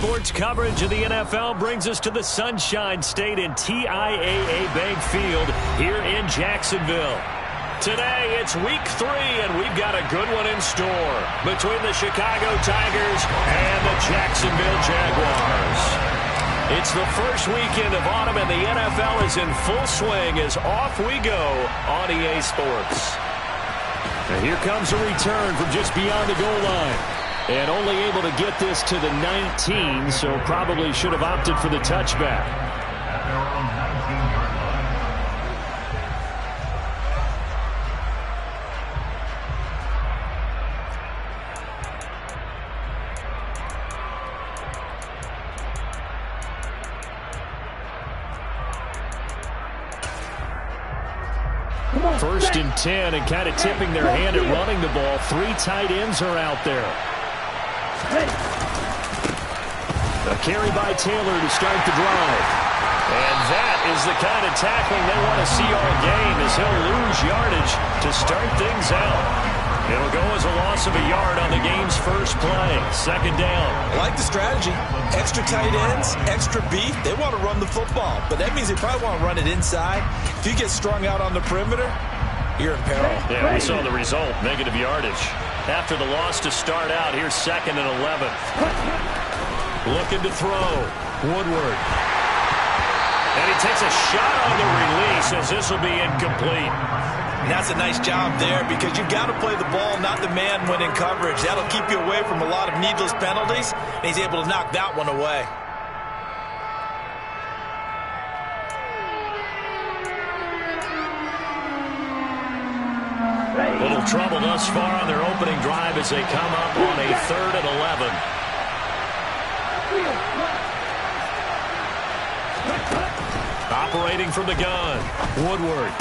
Sports coverage of the NFL brings us to the Sunshine State and TIAA Bank Field here in Jacksonville. Today, it's week 3, and we've got a good one in store between the Chicago Tigers and the Jacksonville Jaguars. It's the first weekend of autumn, and the NFL is in full swing as off we go on EA Sports. And here comes a return from just beyond the goal line. And only able to get this to the 19, so probably should have opted for the touchback. First and 10, and kind of tipping their hand at running the ball. 3 tight ends are out there. A carry by Taylor to start the drive. And that is the kind of tackling they want to see all game, as he'll lose yardage to start things out. It'll go as a loss of a yard on the game's first play. Second down. I like the strategy. Extra tight ends, extra beef. They want to run the football, but that means they probably want to run it inside. If you get strung out on the perimeter, you're in peril. Yeah, we saw the result, negative yardage. After the loss to start out, here's 2nd and 11. Looking to throw. Woodward. And he takes a shot on the release as this will be incomplete. And that's a nice job there, because you've got to play the ball, not the man when in coverage. That'll keep you away from a lot of needless penalties, and he's able to knock that one away. Little trouble thus far on their opening drive as they come up on a 3rd and 11. Operating from the gun, Woodward.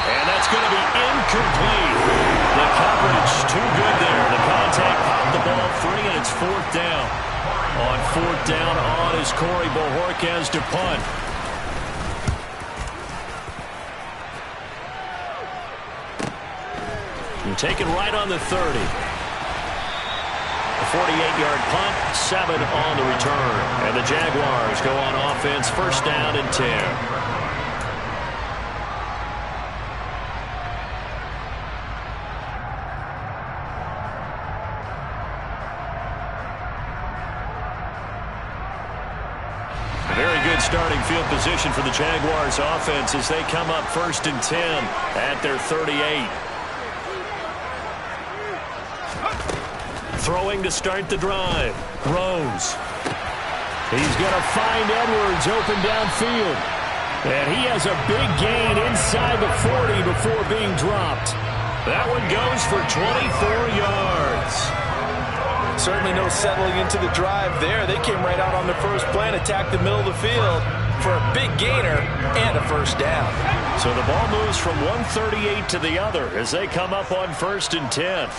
And that's going to be incomplete. The coverage too good there. The contact popped the ball free, and it's 4th down. On 4th down on is Corey Bojorquez to punt. And taken right on the 30. A 48-yard punt, 7 on the return. And the Jaguars go on offense, 1st down and 10. Very good starting field position for the Jaguars offense as they come up 1st and 10 at their 38. Throwing to start the drive. Rose. He's going to find Edwards open downfield. And he has a big gain inside the 40 before being dropped. That one goes for 24 yards. Certainly no settling into the drive there. They came right out on the first play and attacked the middle of the field for a big gainer and a 1st down. So the ball moves from 138 to the other as they come up on 1st and 10.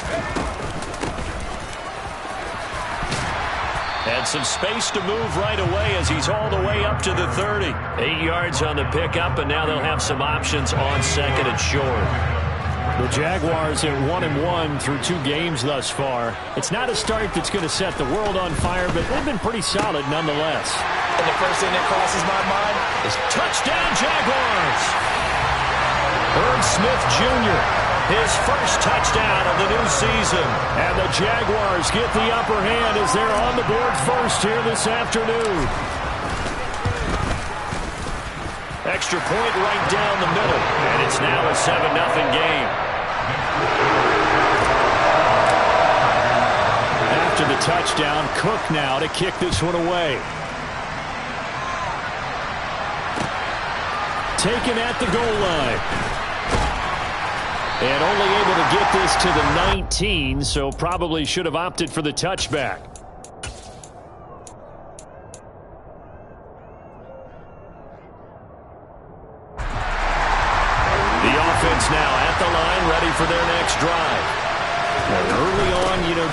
And some space to move right away as he's all the way up to the 30. 8 yards on the pickup, and now they'll have some options on 2nd and short. The Jaguars at 1-1 through 2 games thus far. It's not a start that's going to set the world on fire, but they've been pretty solid nonetheless. And the first thing that crosses my mind is touchdown Jaguars! Herb Smith Jr., his first touchdown of the new season. And the Jaguars get the upper hand as they're on the board first here this afternoon. Extra point right down the middle, and it's now a 7-0 game. After the touchdown, Cook now to kick this one away. Taken at the goal line. And only able to get this to the 19, so probably should have opted for the touchback. The offense now at the line, ready for their next drive. Early on,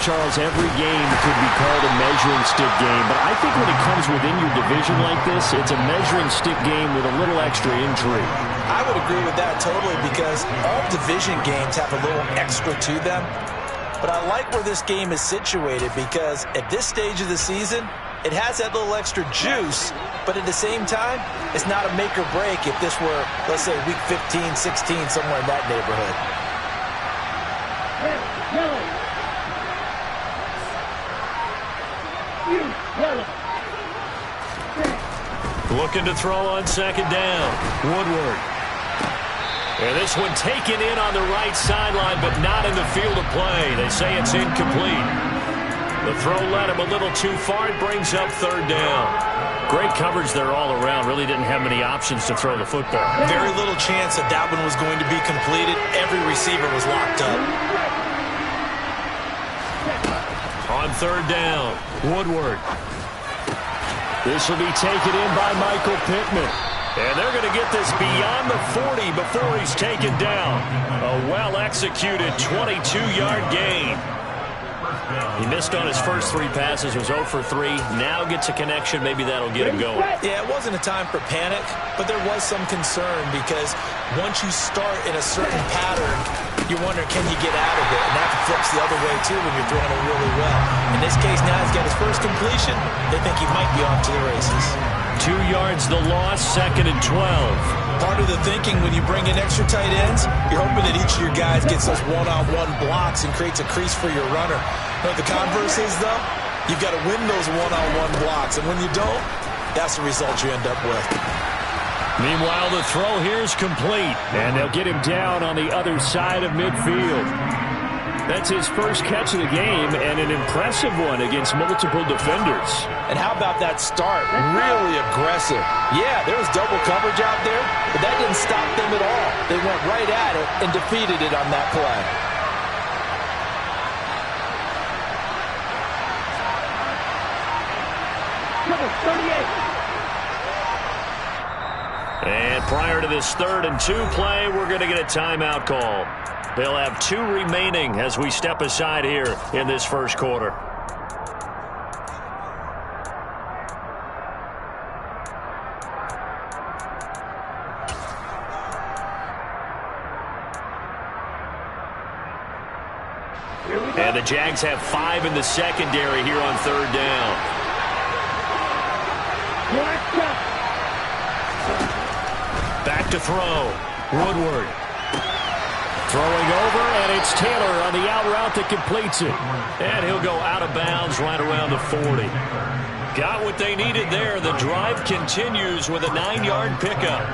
Charles, every game could be called a measuring stick game, but I think when it comes within your division like this, it's a measuring stick game with a little extra intrigue. I would agree with that totally, because all division games have a little extra to them. But I like where this game is situated, because at this stage of the season, It has that little extra juice, but at the same time, it's not a make or break if this were, let's say, week 15, 16, somewhere in that neighborhood. Looking to throw on second down. Woodward. And this one taken in on the right sideline, but not in the field of play. They say it's incomplete. The throw led him a little too far. It brings up third down. Great coverage there all around. Really didn't have many options to throw the football. Very little chance that one was going to be completed. Every receiver was locked up. On third down, Woodward. This will be taken in by Michael Pittman. And they're going to get this beyond the 40 before he's taken down. A well-executed 22-yard gain. He missed on his first 3 passes, was 0 for 3. Now gets a connection. Maybe that'll get him going. Yeah, it wasn't a time for panic, but there was some concern because once you start in a certain pattern, you wonder, can you get out of it? And that flips the other way, too, when you're throwing it really well. In this case, now he's got his first completion. They think he might be off to the races. 2 yards the loss, 2nd and 12. Part of the thinking when you bring in extra tight ends, you're hoping that each of your guys gets those one-on-one blocks and creates a crease for your runner. But the converse is, though, you've got to win those one-on-one blocks. And when you don't, that's the result you end up with. Meanwhile, the throw here is complete. And they'll get him down on the other side of midfield. That's his first catch of the game, and an impressive one against multiple defenders. And how about that start? Really aggressive. Yeah, there was double coverage out there, but that didn't stop them at all. They went right at it and defeated it on that play. And prior to this 3rd and 2 play, we're going to get a timeout call. They'll have 2 remaining as we step aside here in this first quarter. And the Jags have 5 in the secondary here on 3rd down. Back to throw. Woodward. Throwing over, and it's Taylor on the out route that completes it. And he'll go out of bounds right around the 40. Got what they needed there. The drive continues with a 9-yard pickup.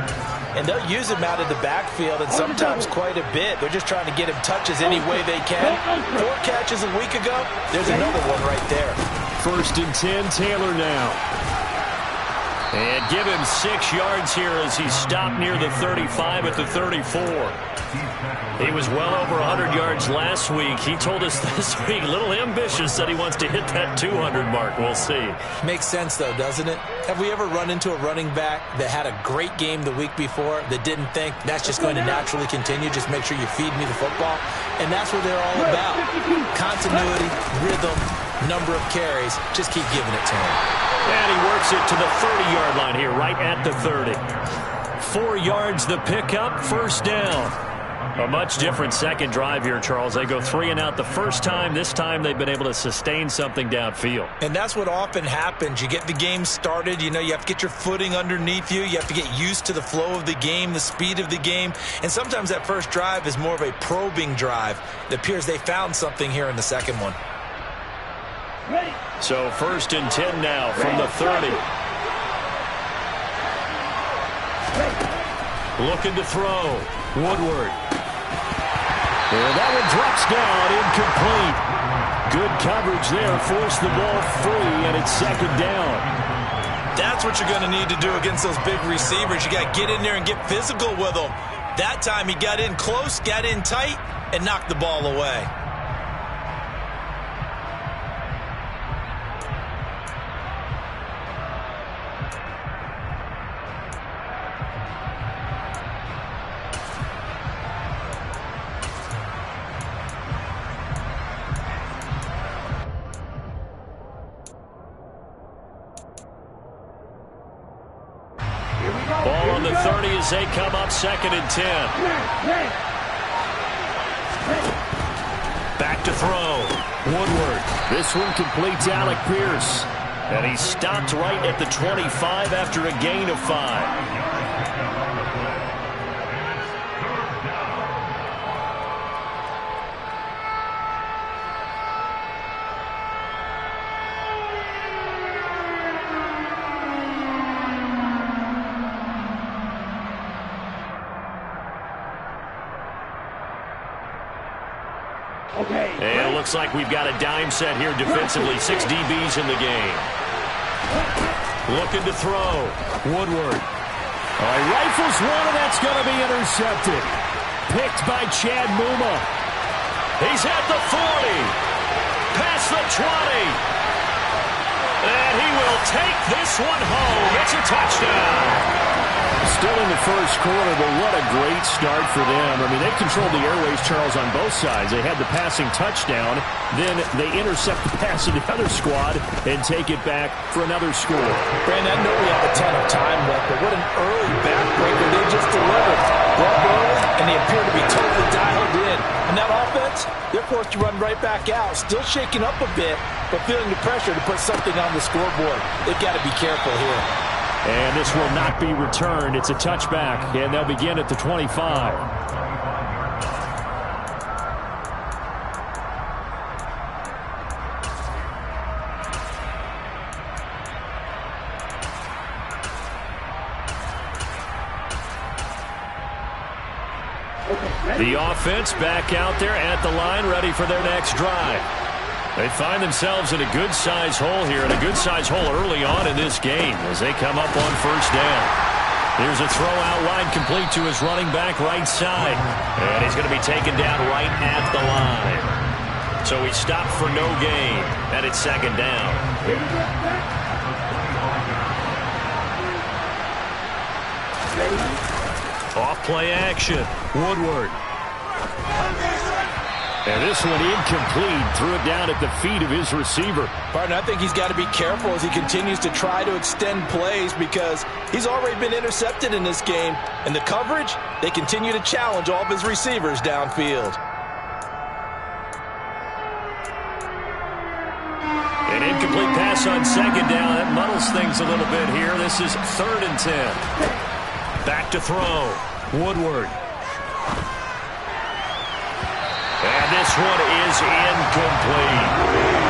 And they'll use him out of the backfield, and sometimes quite a bit. They're just trying to get him touches any way they can. 4 catches a week ago. There's another one right there. 1st and 10, Taylor now. And give him 6 yards here as he's stopped near the 35 at the 34. He was well over 100 yards last week. He told us this week, a little ambitious, that he wants to hit that 200 mark. We'll see. Makes sense, though, doesn't it? Have we ever run into a running back that had a great game the week before that didn't think that's just going to naturally continue? Just make sure you feed me the football. And that's what they're all about. Continuity, rhythm, number of carries. Just keep giving it to him. And he works it to the 30-yard line here, right at the 30. 4 yards the pickup, 1st down. A much different second drive here, Charles. They go 3 and out the first time. This time they've been able to sustain something downfield. And that's what often happens. You get the game started. You know, you have to get your footing underneath you. You have to get used to the flow of the game, the speed of the game. And sometimes that first drive is more of a probing drive. It appears they found something here in the second one. So 1st and 10 now from the 30. Looking to throw. Woodward. And that one drops down, incomplete. Good coverage there, forced the ball free, and it's 2nd down. That's what you're going to need to do against those big receivers. You got to get in there and get physical with them. That time he got in close, got in tight, and knocked the ball away. Ball on the 30 as they come up 2nd and 10. Back to throw. Woodward. This one completes Alec Pierce. And he stopped right at the 25 after a gain of 5. And it looks like we've got a dime set here defensively. 6 DBs in the game. Looking to throw. Woodward. Rifles one, and that's going to be intercepted. Picked by Chad Muma. He's at the 40. Past the 20. And he will take this one home. It's a touchdown. Still in the first quarter, but what a great start for them. I mean, they've controlled the airways, Charles, on both sides. They had the passing touchdown. Then they intercept the pass of the other squad and take it back for another score. Brandon, I know we have a ton of time left, but what an early backbreaker they just delivered. Well early, and they appear to be totally dialed in. And that offense, they're forced to run right back out. Still shaking up a bit, but feeling the pressure to put something on the scoreboard. They've got to be careful here. And this will not be returned. It's a touchback, and they'll begin at the 25. The offense back out there at the line, ready for their next drive. They find themselves in a good-size hole here, and a good-size hole early on in this game as they come up on first down. Here's a throw out wide, complete to his running back right side. And he's going to be taken down right at the line. So he stopped for no gain, and it's second down. Off-play action. Woodward. And this one incomplete. Threw it down at the feet of his receiver. Partner, I think he's got to be careful as he continues to try to extend plays because he's already been intercepted in this game. And the coverage, they continue to challenge all of his receivers downfield. An incomplete pass on second down. That muddles things a little bit here. This is 3rd and 10. Back to throw. Woodward. And this one is incomplete.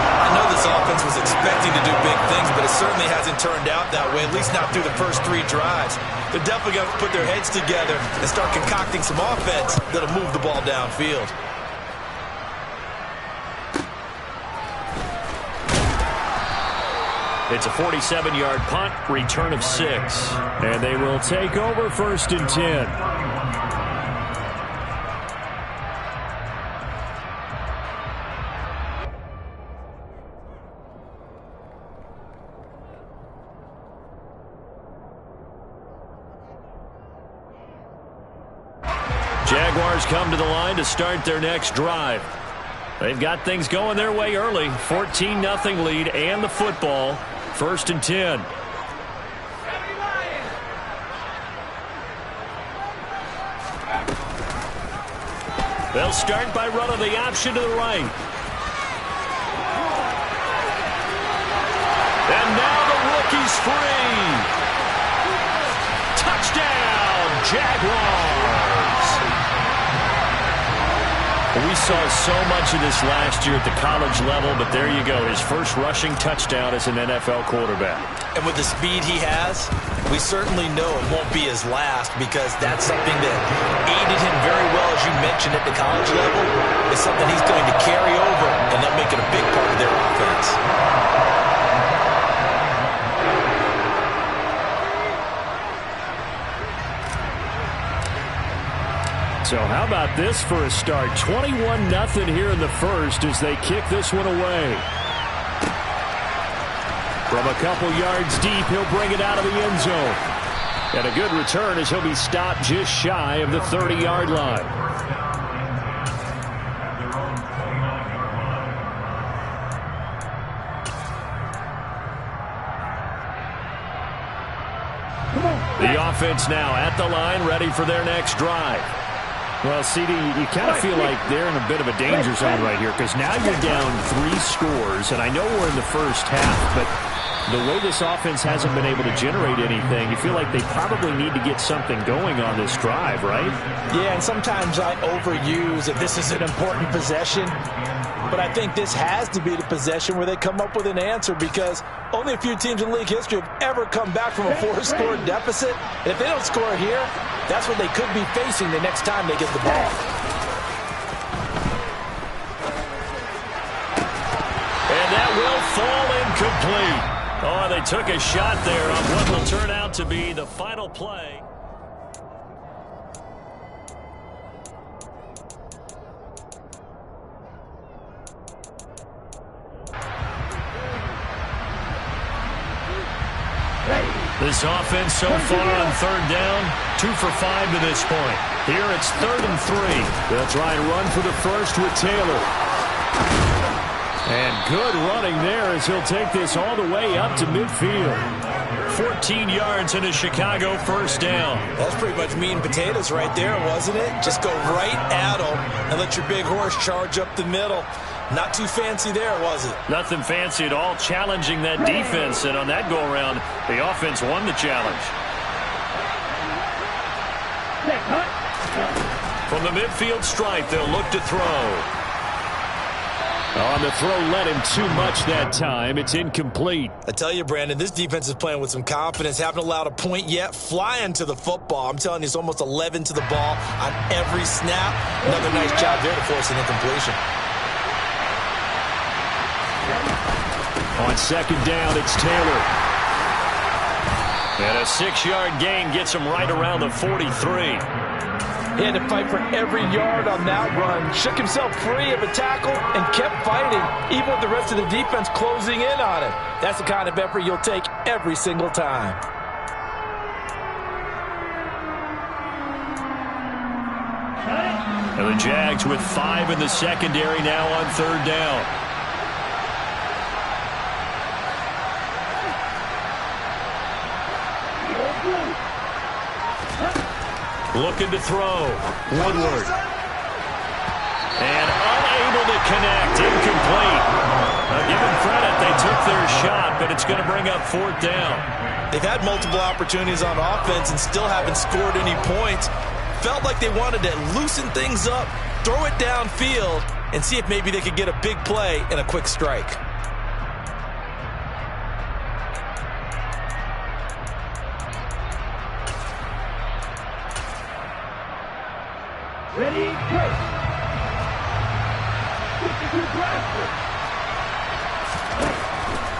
I know this offense was expecting to do big things, but it certainly hasn't turned out that way, at least not through the first 3 drives. They're definitely going to put their heads together and start concocting some offense that'll move the ball downfield. It's a 47-yard punt, return of 6. And they will take over 1st and 10. Jaguars come to the line to start their next drive. They've got things going their way early. 14-0 lead and the football. 1st and 10. They'll start by running the option to the right. And now the rookie's free. Touchdown, Jaguars. We saw so much of this last year at the college level, but there you go. His first rushing touchdown as an NFL quarterback. And with the speed he has, we certainly know it won't be his last because that's something that aided him very well, as you mentioned, at the college level. It's something he's going to carry over, and they'll make it a big part of their offense. So how about this for a start? 21-0 here in the first as they kick this one away. From a couple yards deep, he'll bring it out of the end zone. And a good return as he'll be stopped just shy of the 30-yard line. The offense now at the line, ready for their next drive. Well, CD, you kind of feel like they're in a bit of a danger zone right here because now you're down 3 scores, and I know we're in the first half, but the way this offense hasn't been able to generate anything, you feel like they probably need to get something going on this drive, right? Yeah, and sometimes I overuse that this is an important possession. But I think this has to be the possession where they come up with an answer, because only a few teams in league history have ever come back from a 4-score deficit. And if they don't score here, that's what they could be facing the next time they get the ball. And that will fall incomplete. Oh, they took a shot there on what will turn out to be the final play. This offense so far on third down, 2 for 5 to this point. Here it's 3rd and 3. They'll try and run for the first with Taylor. And good running there as he'll take this all the way up to midfield. 14 yards in a Chicago first down. That's pretty much meat and potatoes right there, wasn't it? Just go right at them and let your big horse charge up the middle. Not too fancy there, was it? Nothing fancy at all, challenging that defense. And on that go-around, the offense won the challenge. From the midfield stripe, they'll look to throw. On the throw, led him too much that time. It's incomplete. I tell you, Brandon, this defense is playing with some confidence. Haven't allowed a point yet. Flying to the football. I'm telling you, it's almost 11 to the ball on every snap. Another nice job there to force an incompletion. On second down, it's Taylor. And a 6-yard gain gets him right around the 43. He had to fight for every yard on that run. Shook himself free of a tackle and kept fighting, even with the rest of the defense closing in on him. That's the kind of effort you'll take every single time. And the Jags with 5 in the secondary now on third down. Looking to throw. Woodward. And unable to connect. Incomplete. Give them credit. They took their shot, but it's going to bring up 4th down. They've had multiple opportunities on offense and still haven't scored any points. Felt like they wanted to loosen things up, throw it downfield, and see if maybe they could get a big play and a quick strike. Ready, go.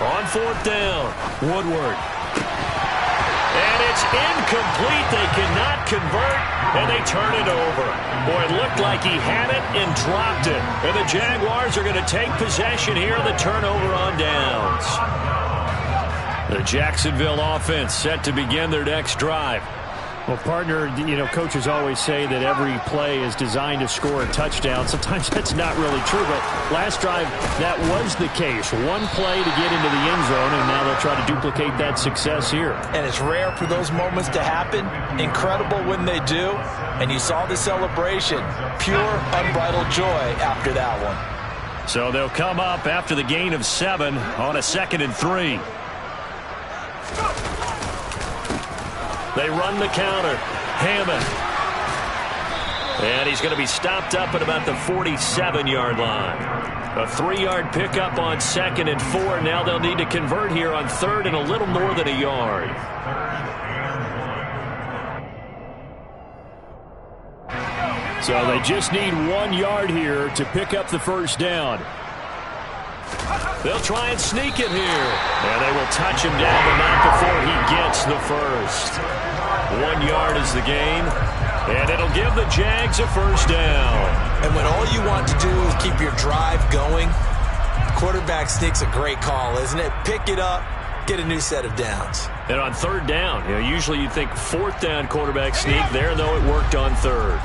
On 4th down, Woodward. And it's incomplete. They cannot convert, and they turn it over. Boy, it looked like he had it and dropped it. And the Jaguars are going to take possession here on the turnover on downs. The Jacksonville offense set to begin their next drive. Well, partner, coaches always say that every play is designed to score a touchdown. Sometimes that's not really true, but last drive, that was the case. One play to get into the end zone, and now they'll try to duplicate that success here. And it's rare for those moments to happen. Incredible when they do. And you saw the celebration. Pure, unbridled joy after that one. So they'll come up after the gain of 7 on a 2nd and 3. They run the counter. Hammond. And he's going to be stopped up at about the 47-yard line. A 3-yard pickup on 2nd and 4. Now they'll need to convert here on 3rd and a little more than a yard. So they just need 1 yard here to pick up the first down. They'll try and sneak it here. And they will touch him down, but not before he gets the first. 1 yard is the gain. And it'll give the Jags a first down. And when all you want to do is keep your drive going, quarterback sneak's a great call, isn't it? Pick it up, get a new set of downs. And on 3rd down, usually you think 4th down quarterback sneak. There, though, it worked on 3rd.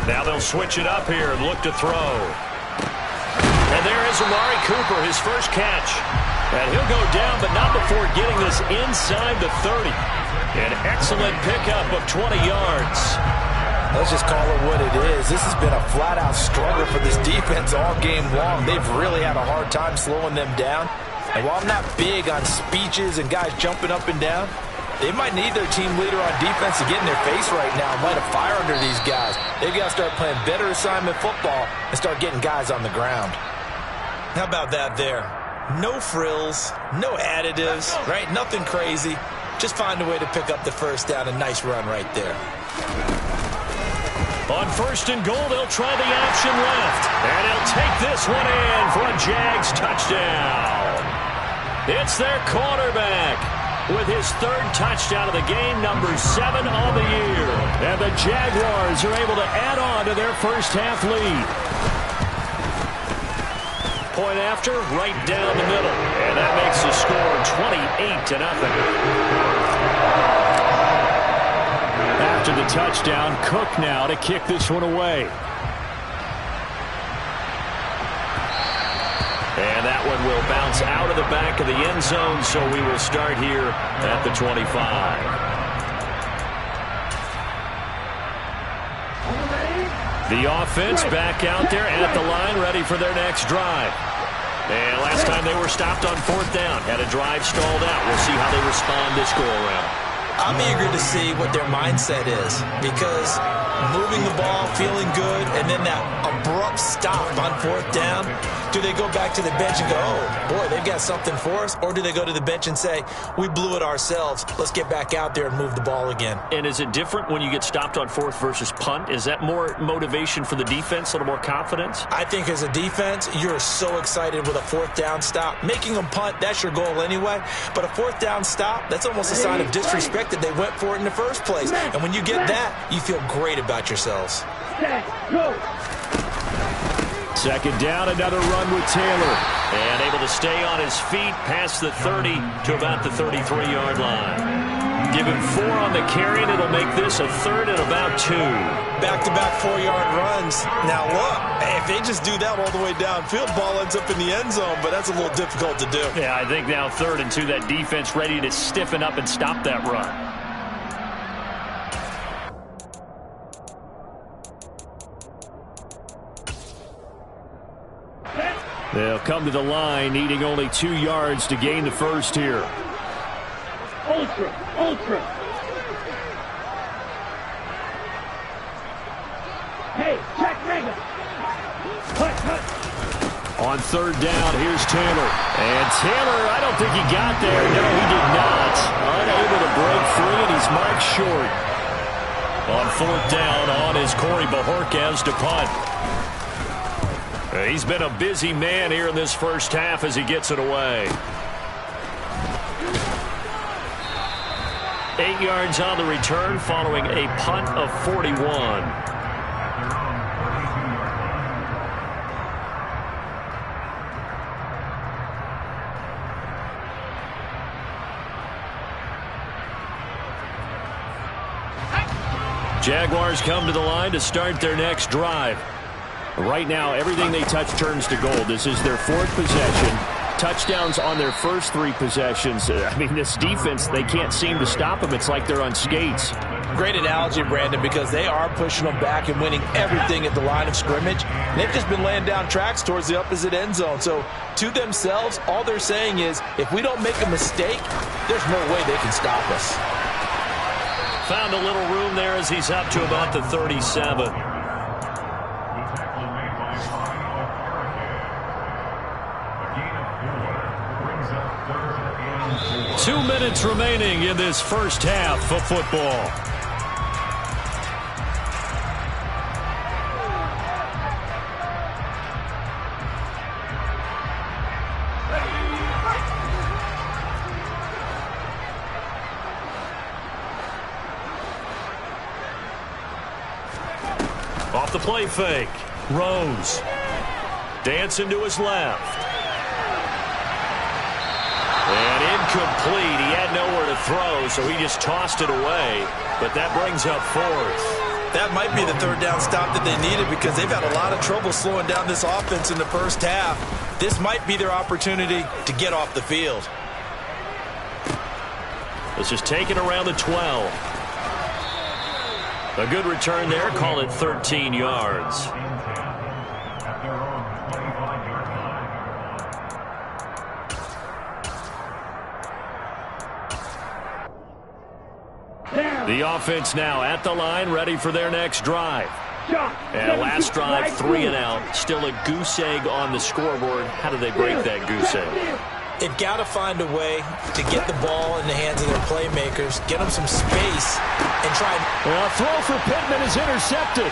Now they'll switch it up here and look to throw. And there is Amari Cooper, his first catch. And he'll go down, but not before getting this inside the 30. An excellent pickup of 20 yards. Let's just call it what it is. This has been a flat-out struggle for this defense all game long. They've really had a hard time slowing them down. And while I'm not big on speeches and guys jumping up and down, they might need their team leader on defense to get in their face right now and light a fire under these guys. They've got to start playing better assignment football and start getting guys on the ground. How about that there? No frills, no additives, right? Nothing crazy. Just find a way to pick up the first down. A nice run right there. On 1st and goal, they'll try the option left. And he'll take this one in for a Jags touchdown. It's their quarterback with his 3rd touchdown of the game, number 7 on the year. And the Jaguars are able to add on to their first half lead. Point after, right down the middle. And that makes the score 28-0. After the touchdown, Cook now to kick this one away. And that one will bounce out of the back of the end zone, so we will start here at the 25. The offense back out there at the line, ready for their next drive. And last time they were stopped on 4th down, had a drive stalled out. We'll see how they respond this go-around. I'm eager to see what their mindset is, because moving the ball, feeling good, and then that abrupt stop on 4th down, do they go back to the bench and go, oh, boy, they've got something for us? Or do they go to the bench and say, we blew it ourselves, let's get back out there and move the ball again? And is it different when you get stopped on 4th versus punt? Is that more motivation for the defense, a little more confidence? I think as a defense, you're so excited with a 4th down stop. Making them punt, that's your goal anyway. But a 4th down stop, that's almost a sign of disrespect that they went for it in the first place. And when you get that, you feel great about yourselves. Go. 2nd down, another run with Taylor. And able to stay on his feet past the 30 to about the 33-yard line. Give him 4 on the carry, and it'll make this a 3rd and about 2. Back-to-back 4-yard runs. Now, look, if they just do that all the way downfield, ball ends up in the end zone, but that's a little difficult to do. Yeah, I think now 3rd and 2, that defense ready to stiffen up and stop that run. They'll come to the line, needing only 2 yards to gain the first here. Ultra. Hey, check Mega. Cut. On 3rd down, here's Taylor. And Taylor, I don't think he got there. No, he did not. Unable to break free, and he's marked short. On 4th down, on is Corey Bajorquez to punt. He's been a busy man here in this first half as he gets it away. 8 yards on the return following a punt of 41. Jaguars come to the line to start their next drive. Right now, everything they touch turns to gold. This is their 4th possession. Touchdowns on their first 3 possessions. I mean, this defense, they can't seem to stop them. It's like they're on skates. Great analogy, Brandon, because they are pushing them back and winning everything at the line of scrimmage. And they've just been laying down tracks towards the opposite end zone. So, to themselves, all they're saying is, if we don't make a mistake, there's no way they can stop us. Found a little room there as he's up to about the 37. 2 minutes remaining in this first half of football. Off the play fake. Rose. Dancing to his left. And incomplete. He had nowhere to throw, so he just tossed it away. But that brings up 4th. That might be the 3rd down stop that they needed, because they've had a lot of trouble slowing down this offense in the first half. This might be their opportunity to get off the field. This is taken around the 12. A good return there. Call it 13 yards. The offense now at the line, ready for their next drive. And last drive, 3 and out. Still a goose egg on the scoreboard. How do they break that goose egg? They've got to find a way to get the ball in the hands of their playmakers, get them some space, and try. Well, a throw for Pittman is intercepted.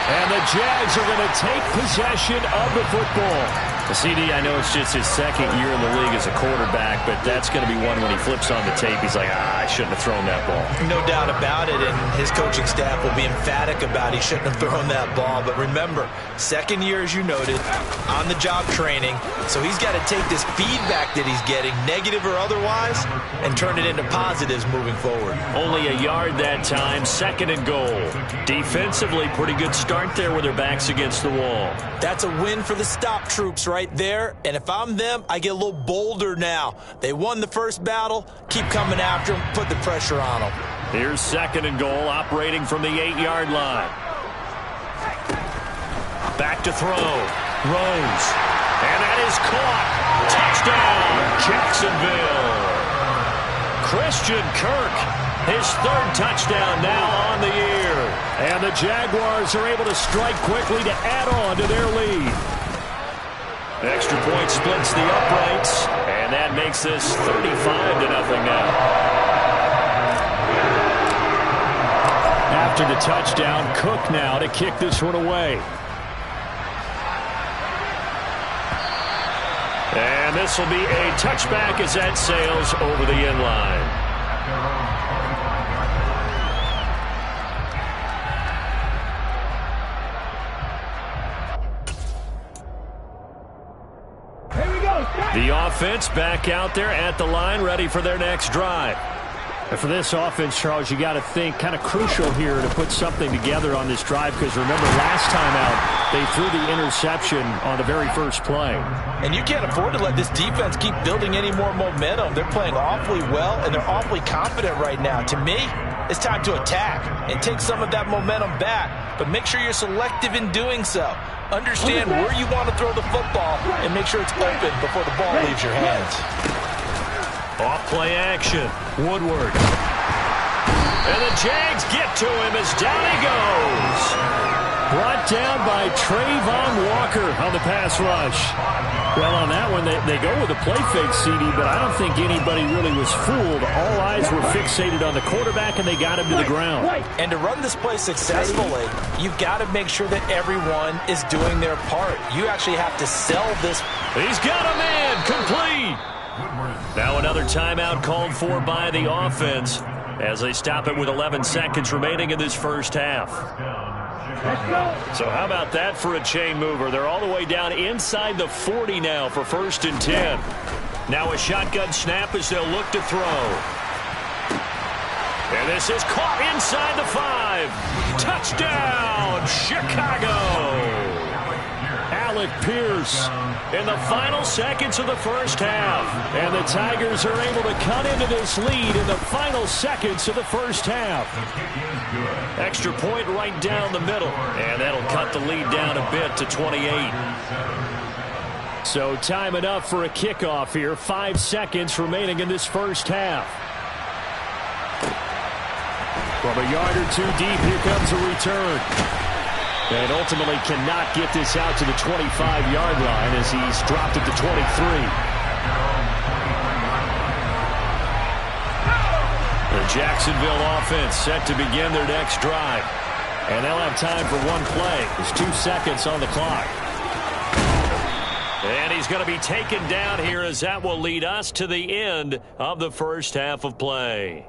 And the Jags are going to take possession of the football. CD, I know it's just his second year in the league as a quarterback, but that's going to be one when he flips on the tape. He's like, I shouldn't have thrown that ball. No doubt about it, and his coaching staff will be emphatic about he shouldn't have thrown that ball. But remember, second year, as you noted, on-the-job training, so he's got to take this feedback that he's getting, negative or otherwise, and turn it into positives moving forward. Only a yard that time, 2nd and goal. Defensively, pretty good start there with their backs against the wall. That's a win for the stop troops right there, and if I'm them, I get a little bolder now. They won the first battle, keep coming after them, put the pressure on them. Here's 2nd and goal, operating from the 8-yard line. Back to throw. Rose. And that is caught. Touchdown, Jacksonville. Christian Kirk, his 3rd touchdown now on the year. And the Jaguars are able to strike quickly to add on to their lead. Extra point splits the uprights, and that makes this 35-0 now. After the touchdown, Cook now to kick this one away. And this will be a touchback as that sails over the end line. The offense back out there at the line, ready for their next drive. And for this offense, Charles, you got to think kind of crucial here to put something together on this drive, because remember last time out they threw the interception on the very first play. And you can't afford to let this defense keep building any more momentum. They're playing awfully well, and they're awfully confident right now. To me, it's time to attack and take some of that momentum back, but make sure you're selective in doing so. Understand where you want to throw the football and make sure it's open before the ball leaves your hands. Off play action. Woodward. And the Jags get to him as down he goes. Brought down by Trayvon Walker on the pass rush. Well, on that one, they go with a play fake, CD, but I don't think anybody really was fooled. All eyes were fixated on the quarterback, and they got him to the ground. And to run this play successfully, you've got to make sure that everyone is doing their part. You actually have to sell this. He's got a man, complete. Now another timeout called for by the offense as they stop it with 11 seconds remaining in this first half. So how about that for a chain mover? They're all the way down inside the 40 now for 1st and 10. Now a shotgun snap as they'll look to throw. And this is caught inside the 5. Touchdown, Chicago. Alec Pierce in the final seconds of the first half. And the Tigers are able to cut into this lead in the final seconds of the first half. Extra point right down the middle. And that'll cut the lead down a bit to 28. So time enough for a kickoff here. 5 seconds remaining in this first half. From a yard or two deep, here comes a return. And ultimately cannot get this out to the 25-yard line as he's dropped it to 23. The Jacksonville offense set to begin their next drive. And they'll have time for one play. There's 2 seconds on the clock. And he's going to be taken down here as that will lead us to the end of the first half of play.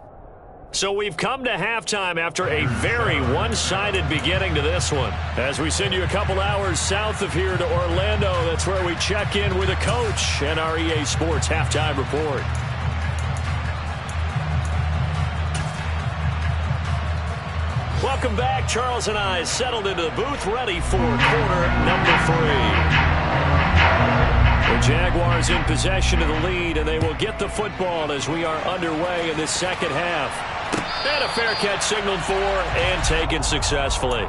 So we've come to halftime after a very one-sided beginning to this one. As we send you a couple hours south of here to Orlando, that's where we check in with a coach and our EA Sports Halftime Report. Welcome back. Charles and I settled into the booth, ready for quarter number 3. The Jaguars in possession of the lead, and they will get the football as we are underway in this second half. And a fair catch signaled for and taken successfully.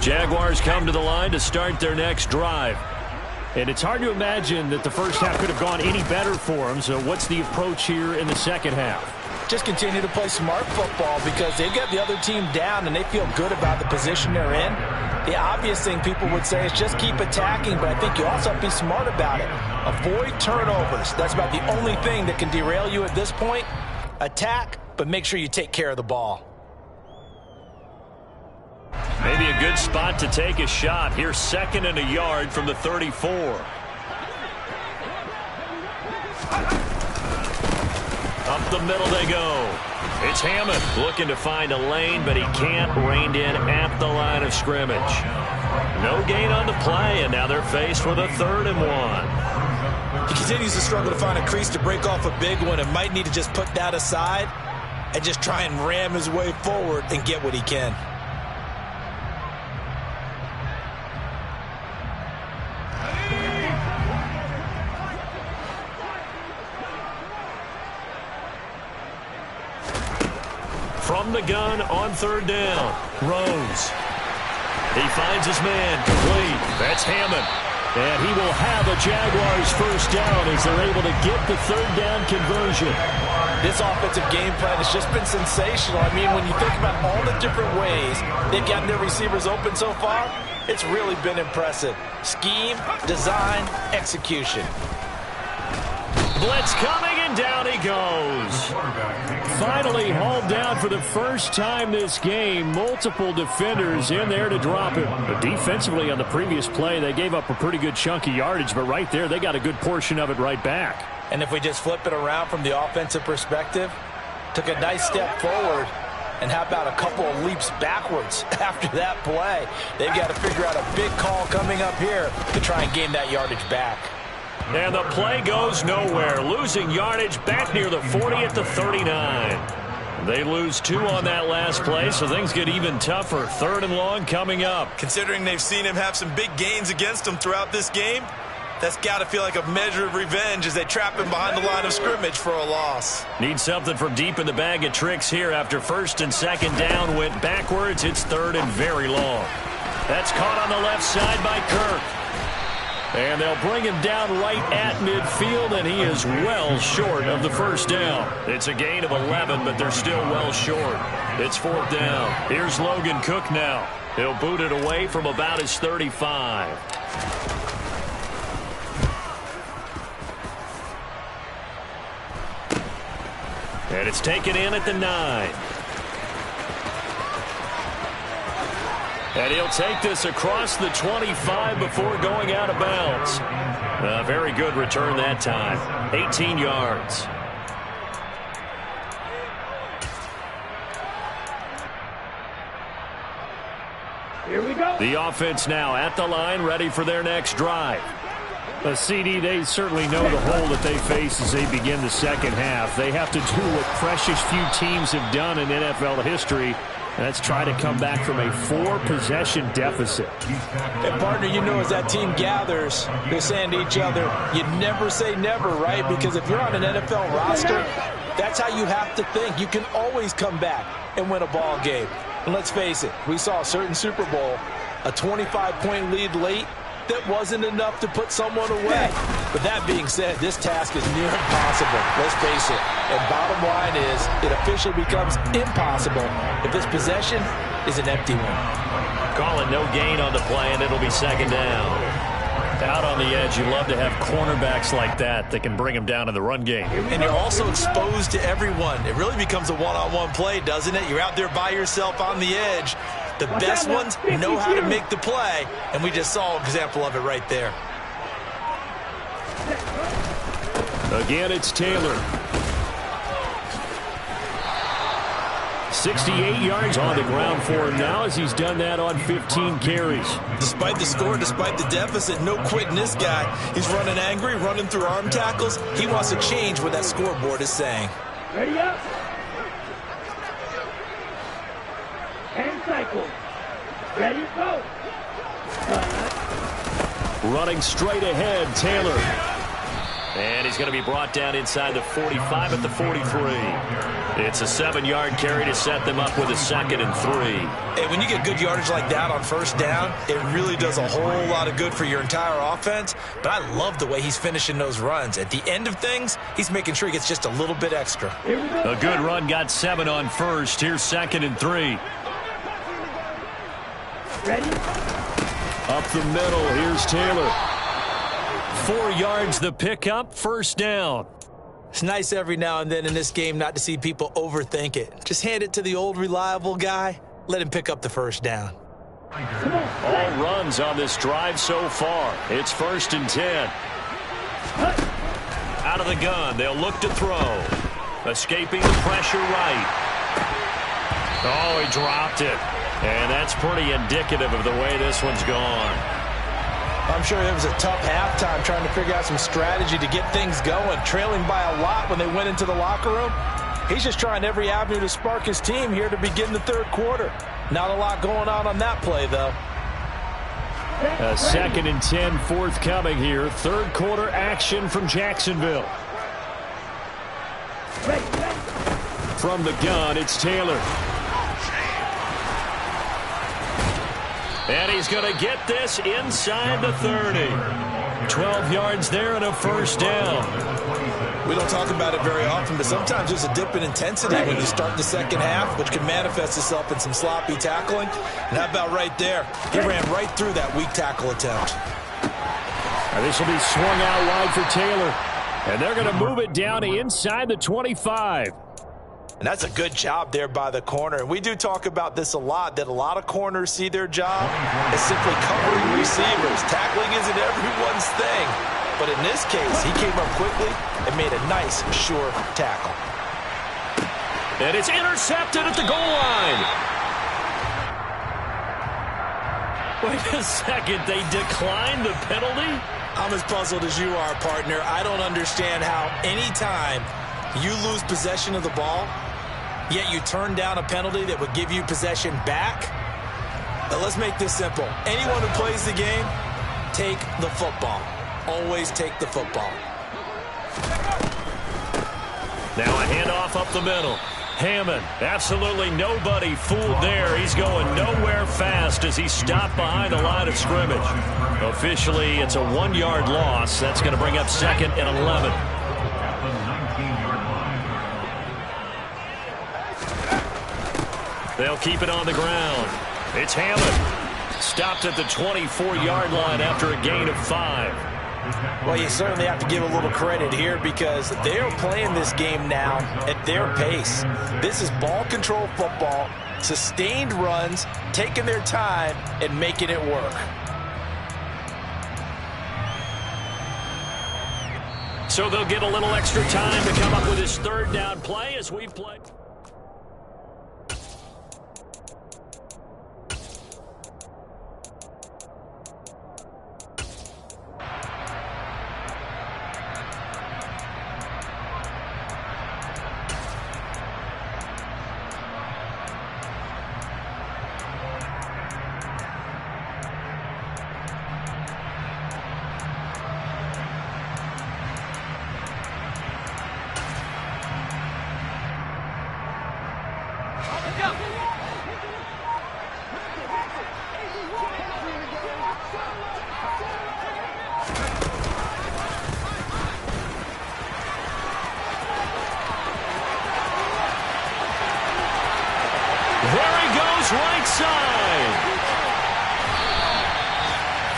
Jaguars come to the line to start their next drive. And it's hard to imagine that the first half could have gone any better for them. So what's the approach here in the second half? Just continue to play smart football because they've got the other team down and they feel good about the position they're in. The obvious thing people would say is just keep attacking, but I think you also have to be smart about it. Avoid turnovers. That's about the only thing that can derail you at this point. Attack, but make sure you take care of the ball. Maybe a good spot to take a shot. Here's 2nd and a yard from the 34. Up the middle they go. It's Hammond looking to find a lane, but he can't. Reined in at the line of scrimmage. No gain on the play, and now they're faced with a 3rd and 1. He continues to struggle to find a crease to break off a big one and might need to just put that aside and just try and ram his way forward and get what he can. From the gun on 3rd down. Rose. He finds his man complete. That's Hammond. And he will have a Jaguars first down as they're able to get the 3rd down conversion. This offensive game plan has just been sensational. I mean, when you think about all the different ways they've gotten their receivers open so far, it's really been impressive. Scheme, design, execution. Blitz coming, and down he goes. Finally hauled down for the first time this game. Multiple defenders in there to drop him. But defensively on the previous play, they gave up a pretty good chunk of yardage, but right there, they got a good portion of it right back. And if we just flip it around from the offensive perspective, took a nice step forward, and how about a couple of leaps backwards after that play? They've got to figure out a big call coming up here to try and gain that yardage back. And the play goes nowhere. Losing yardage back near the 40 at the 39. They lose 2 on that last play, so things get even tougher. 3rd and long coming up. Considering they've seen him have some big gains against them throughout this game, that's got to feel like a measure of revenge as they trap him behind the line of scrimmage for a loss. Need something from deep in the bag of tricks here after 1st and 2nd down went backwards. It's 3rd and very long. That's caught on the left side by Kirk. And they'll bring him down right at midfield, and he is well short of the first down. It's a gain of 11, but they're still well short. It's 4th down. Here's Logan Cook now. He'll boot it away from about his 35. And it's taken in at the 9. And he'll take this across the 25 before going out of bounds. A very good return that time. 18 yards. Here we go. The offense now at the line, ready for their next drive. CD, they certainly know the hole that they face as they begin the second half. They have to do what precious few teams have done in NFL history. Let's try to come back from a 4-possession deficit. And, partner, you know as that team gathers, they're saying to each other, you never say never, right? Because if you're on an NFL roster, that's how you have to think. You can always come back and win a ball game. And let's face it, we saw a certain Super Bowl, a 25-point lead late, that wasn't enough to put someone away. But that being said, this task is near impossible. Let's face it. And bottom line is, it officially becomes impossible if this possession is an empty one. Calling no gain on the play, and it'll be 2nd down. Out on the edge, you love to have cornerbacks like that can bring them down in the run game. And you're also exposed to everyone. It really becomes a one-on-one play, doesn't it? You're out there by yourself on the edge. The best ones know how to make the play, and we just saw an example of it right there. Again, it's Taylor. 68 yards on the ground for him now as he's done that on 15 carries. Despite the score, despite the deficit, no quitting this guy. He's running angry, running through arm tackles. He wants to change what that scoreboard is saying. Ready up. 10 cycles. Ready, go. Running straight ahead, Taylor. And he's going to be brought down inside the 45 at the 43. It's a 7-yard carry to set them up with a 2nd and 3. Hey, when you get good yardage like that on first down, it really does a whole lot of good for your entire offense. But I love the way he's finishing those runs. At the end of things, he's making sure he gets just a little bit extra. A good run got 7 on first. Here's 2nd and 3. Ready? Up the middle, here's Taylor. 4 yards the pickup, first down. It's nice every now and then in this game not to see people overthink it. Just hand it to the old reliable guy. Let him pick up the first down. All runs on this drive so far. It's 1st and 10. Out of the gun, they'll look to throw. Escaping the pressure right. Oh, he dropped it. And that's pretty indicative of the way this one's gone. I'm sure it was a tough halftime trying to figure out some strategy to get things going. Trailing by a lot when they went into the locker room. He's just trying every avenue to spark his team here to begin the 3rd quarter. Not a lot going on that play, though. A 2nd and 10 forthcoming here. 3rd quarter action from Jacksonville. From the gun, it's Taylor. And he's going to get this inside the 30. 12 yards there and a first down. We don't talk about it very often, but sometimes there's a dip in intensity when you start the second half, which can manifest itself in some sloppy tackling. And how about right there? He ran right through that weak tackle attempt. And this will be swung out wide for Taylor. And they're going to move it down inside the 25. And that's a good job there by the corner. And we do talk about this a lot, that a lot of corners see their job as simply covering receivers. Tackling isn't everyone's thing. But in this case, he came up quickly and made a nice, sure tackle. And it's intercepted at the goal line. Wait a second, they declined the penalty? I'm as puzzled as you are, partner. I don't understand how any time you lose possession of the ball, yet you turn down a penalty that would give you possession back. Now let's make this simple. Anyone who plays the game, take the football. Always take the football. Now a handoff up the middle. Hammond, absolutely nobody fooled there. He's going nowhere fast as he's stopped behind the line of scrimmage. Officially, it's a 1-yard loss. That's going to bring up 2nd and 11. They'll keep it on the ground. It's Hammond. Stopped at the 24-yard line after a gain of 5. Well, you certainly have to give a little credit here because they're playing this game now at their pace. This is ball control football, sustained runs, taking their time, and making it work. So they'll get a little extra time to come up with his 3rd down play as we've played. Right side.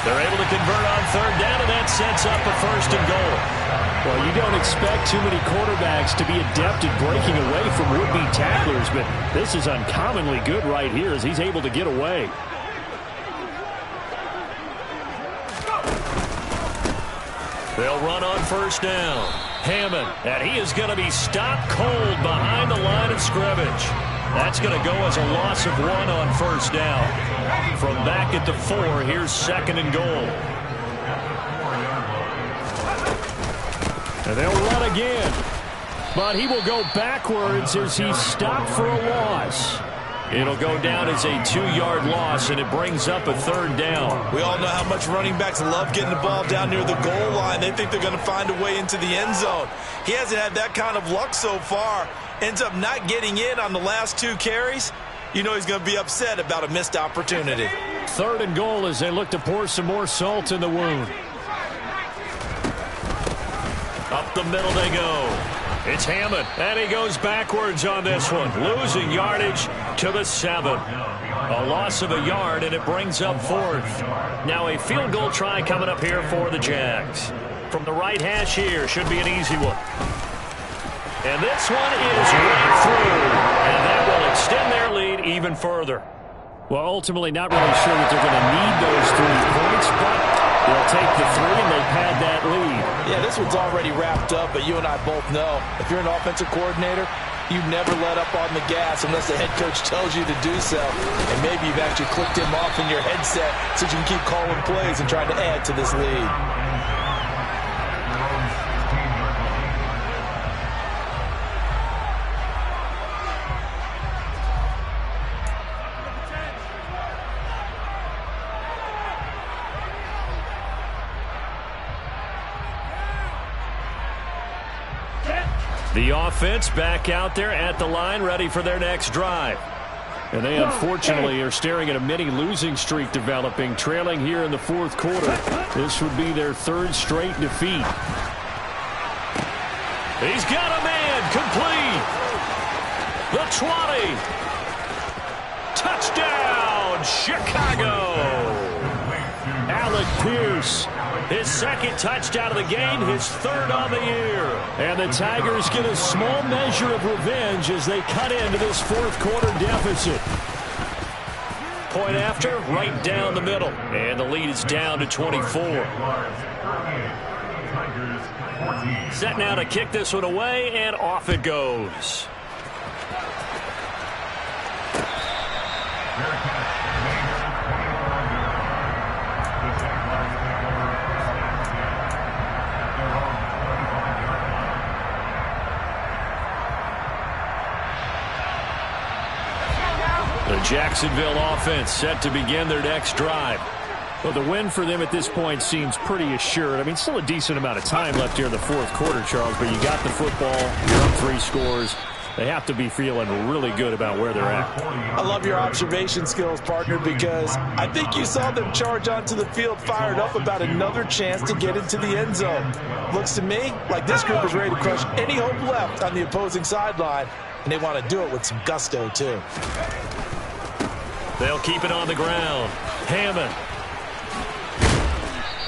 They're able to convert on 3rd down, and that sets up a 1st and goal. Well, you don't expect too many quarterbacks to be adept at breaking away from would-be tacklers, but this is uncommonly good right here as he's able to get away. They'll run on 1st down. Hammond, and he is going to be stopped cold behind the line of scrimmage. That's going to go as a loss of 1 on first down. From back at the 4, here's 2nd and goal. And they'll run again. But he will go backwards as he's stopped for a loss. It'll go down as a 2-yard loss, and it brings up a 3rd down. We all know how much running backs love getting the ball down near the goal line. They think they're going to find a way into the end zone. He hasn't had that kind of luck so far. Ends up not getting in on the last 2 carries. You know he's going to be upset about a missed opportunity. 3rd and goal as they look to pour some more salt in the wound. Up the middle they go. It's Hammond, and he goes backwards on this one, losing yardage to the 7. A loss of a yard, and it brings up 4th. Now a field goal try coming up here for the Jags. From the right hash here, should be an easy one. And this one is right through, and that will extend their lead even further. Well, ultimately not really sure that they're going to need those 3 points, but they'll take the 3 and they'll pad that lead. Yeah, this one's already wrapped up, but you and I both know if you're an offensive coordinator, you never let up on the gas unless the head coach tells you to do so. And maybe you've actually clicked him off in your headset so you can keep calling plays and trying to add to this lead. The offense back out there at the line, ready for their next drive. And they unfortunately are staring at a mini losing streak developing, trailing here in the 4th quarter. This would be their 3rd straight defeat. He's got a man, complete. The 20. Touchdown, Chicago. Alec Pierce, his 2nd touchdown of the game, his 3rd on the year. And the Tigers get a small measure of revenge as they cut into this 4th quarter deficit. Point after, right down the middle. And the lead is down to 24. Set now to kick this one away, and off it goes. The Jacksonville offense set to begin their next drive. Well, the win for them at this point seems pretty assured. I mean, still a decent amount of time left here in the 4th quarter, Charles, but you got the football, you're up 3 scores. They have to be feeling really good about where they're at. I love your observation skills, partner, because I think you saw them charge onto the field fired up about another chance to get into the end zone. Looks to me like this group is ready to crush any hope left on the opposing sideline, and they want to do it with some gusto, too. They'll keep it on the ground. Hammond.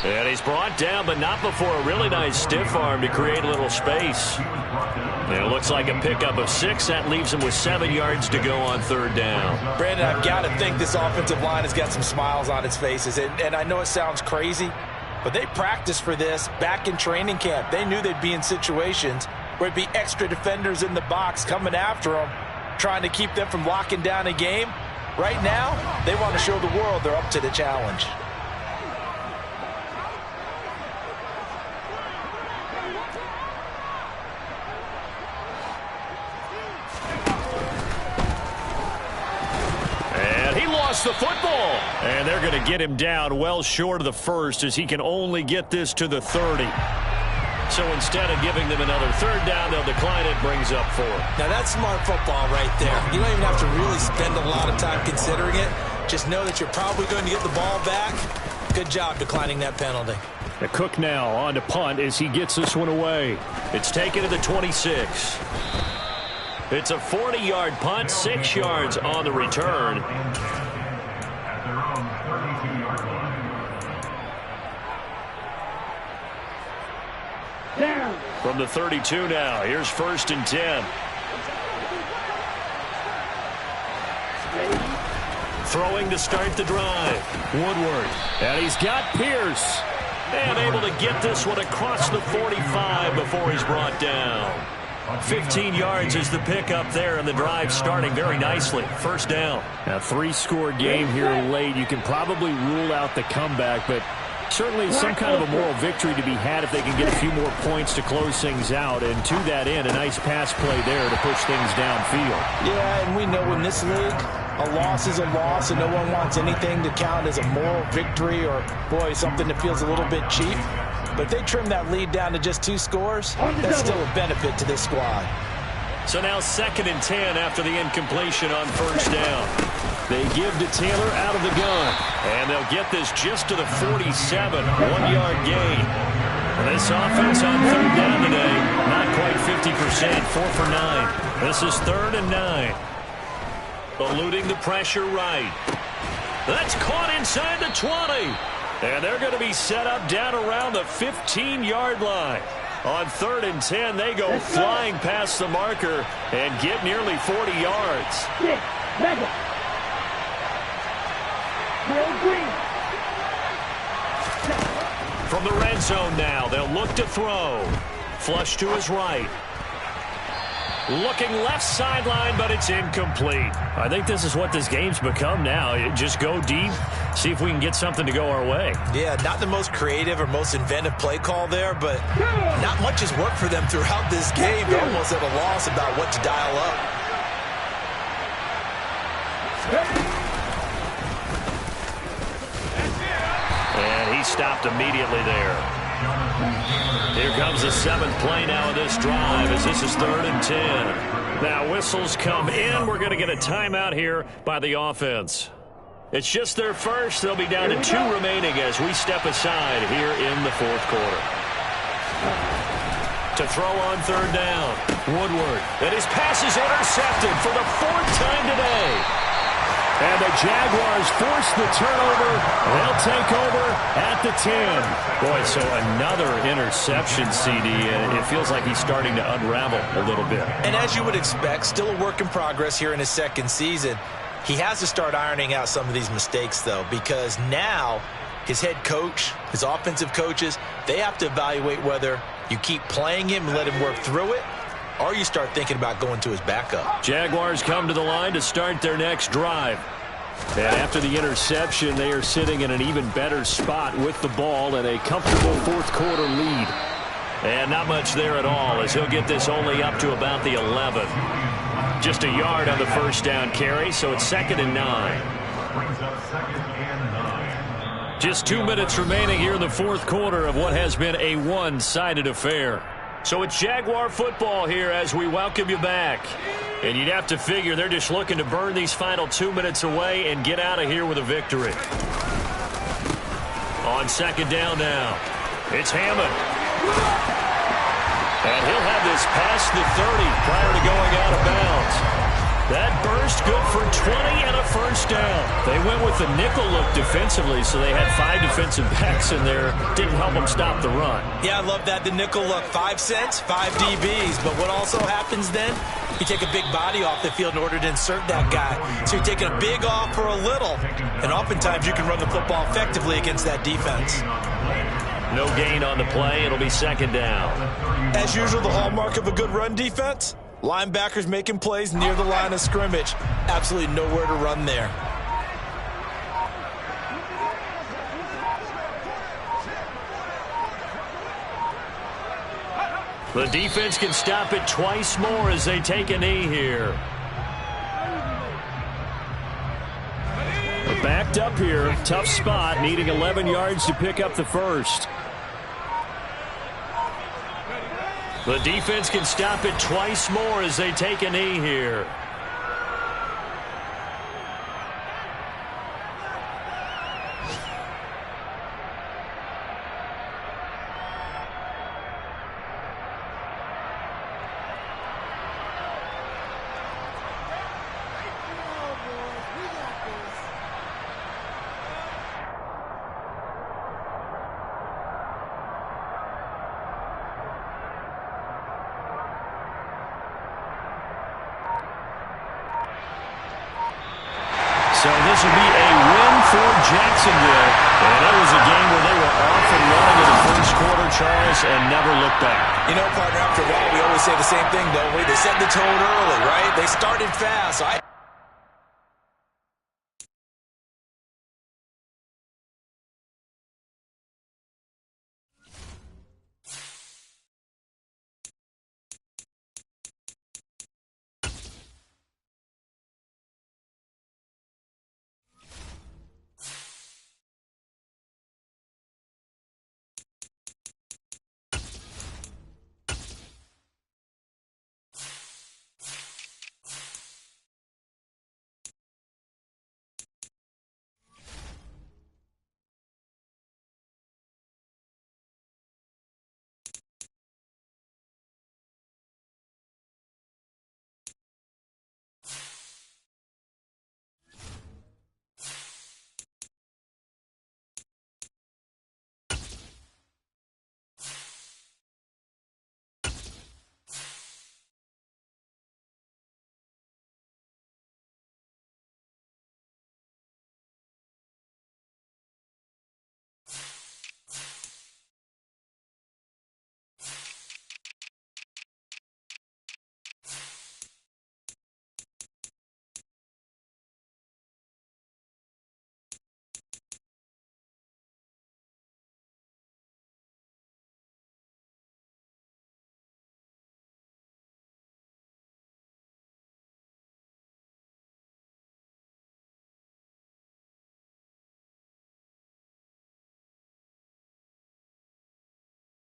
And he's brought down, but not before a really nice stiff arm to create a little space. And it looks like a pickup of 6. That leaves him with 7 yards to go on 3rd down. Brandon, I've got to think this offensive line has got some smiles on its faces. And I know it sounds crazy, but they practiced for this back in training camp. They knew they'd be in situations where it'd be extra defenders in the box coming after them, trying to keep them from locking down a game. Right now, they want to show the world they're up to the challenge. And he lost the football. And they're going to get him down well short of the 1st as he can only get this to the 30. So instead of giving them another 3rd down, they'll decline it, brings up 4. Now that's smart football right there. You don't even have to really spend a lot of time considering it. Just know that you're probably going to get the ball back. Good job declining that penalty. The Cook now on to punt as he gets this one away. It's taken to the 26. It's a 40-yard punt, 6 yards on the return. Down. From the 32 now, here's 1st and 10. Throwing to start the drive. Woodward. And he's got Pierce. And able to get this one across the 45 before he's brought down. 15 yards is the pickup there, and the drive starting very nicely. First down. A three-score game here late. You can probably rule out the comeback, but certainly some kind of a moral victory to be had if they can get a few more points to close things out. And to that end, a nice pass play there to push things downfield. Yeah, and we know in this league, a loss is a loss, and no one wants anything to count as a moral victory or, boy, something that feels a little bit cheap. But if they trim that lead down to just 2 scores, that's still a benefit to this squad. So now 2nd and 10 after the incompletion on first down. They give to Taylor out of the gun, and they'll get this just to the 47, 1-yard gain. This offense on 3rd down today, not quite 50%, 4 for 9. This is 3rd and 9. Eluding the pressure right. That's caught inside the 20. And they're going to be set up down around the 15-yard line. On 3rd and 10, they go flying past the marker and get nearly 40 yards. From the red zone now, they'll look to throw. Flush to his right. Looking left sideline, but it's incomplete. I think this is what this game's become now. Just go deep, see if we can get something to go our way. Yeah, not the most creative or most inventive play call there, but not much has worked for them throughout this game. They're almost at a loss about what to dial up. And he stopped immediately there. Here comes the 7th play now of this drive as this is 3rd and 10. Now whistles come in. We're going to get a timeout here by the offense. It's just their first. They'll be down to 2 remaining as we step aside here in the 4th quarter. To throw on 3rd down. Woodward. And his pass is intercepted for the 4th time today. And the Jaguars force the turnover. They'll take over at the 10. Boy, so another interception, CD. And it feels like he's starting to unravel a little bit. And as you would expect, still a work in progress here in his 2nd season. He has to start ironing out some of these mistakes, though, because now his head coach, his offensive coaches, they have to evaluate whether you keep playing him and let him work through it, or you start thinking about going to his backup. Jaguars come to the line to start their next drive. And after the interception, they are sitting in an even better spot with the ball and a comfortable 4th quarter lead. And not much there at all as he'll get this only up to about the 11. Just a yard on the first down carry, so it's 2nd and 9. Just 2 minutes remaining here in the 4th quarter of what has been a one-sided affair. So it's Jaguar football here as we welcome you back. And you'd have to figure they're just looking to burn these final 2 minutes away and get out of here with a victory. On 2nd down now, it's Hammond. And he'll have this past the 30 prior to going out of bounds. That burst good for 20 and a first down. They went with the nickel look defensively, so they had 5 defensive backs in there. Didn't help them stop the run. Yeah, I love that. The nickel look, 5 cents, 5 DBs. But what also happens then, you take a big body off the field in order to insert that guy. So you're taking a big off for a little. And oftentimes you can run the football effectively against that defense. No gain on the play. It'll be 2nd down. As usual, the hallmark of a good run defense, linebackers making plays near the line of scrimmage. Absolutely nowhere to run there. The defense can stop it twice more as they take a knee here. They're backed up here. Tough spot, needing 11 yards to pick up the first. The defense can stop it twice more as they take a knee here. So this will be a win for Jacksonville. And it was a game where they were off and running in the first quarter, Charles, and never look back. You know, partner, after a while, we always say the same thing, don't we? They set the tone early, right? They started fast.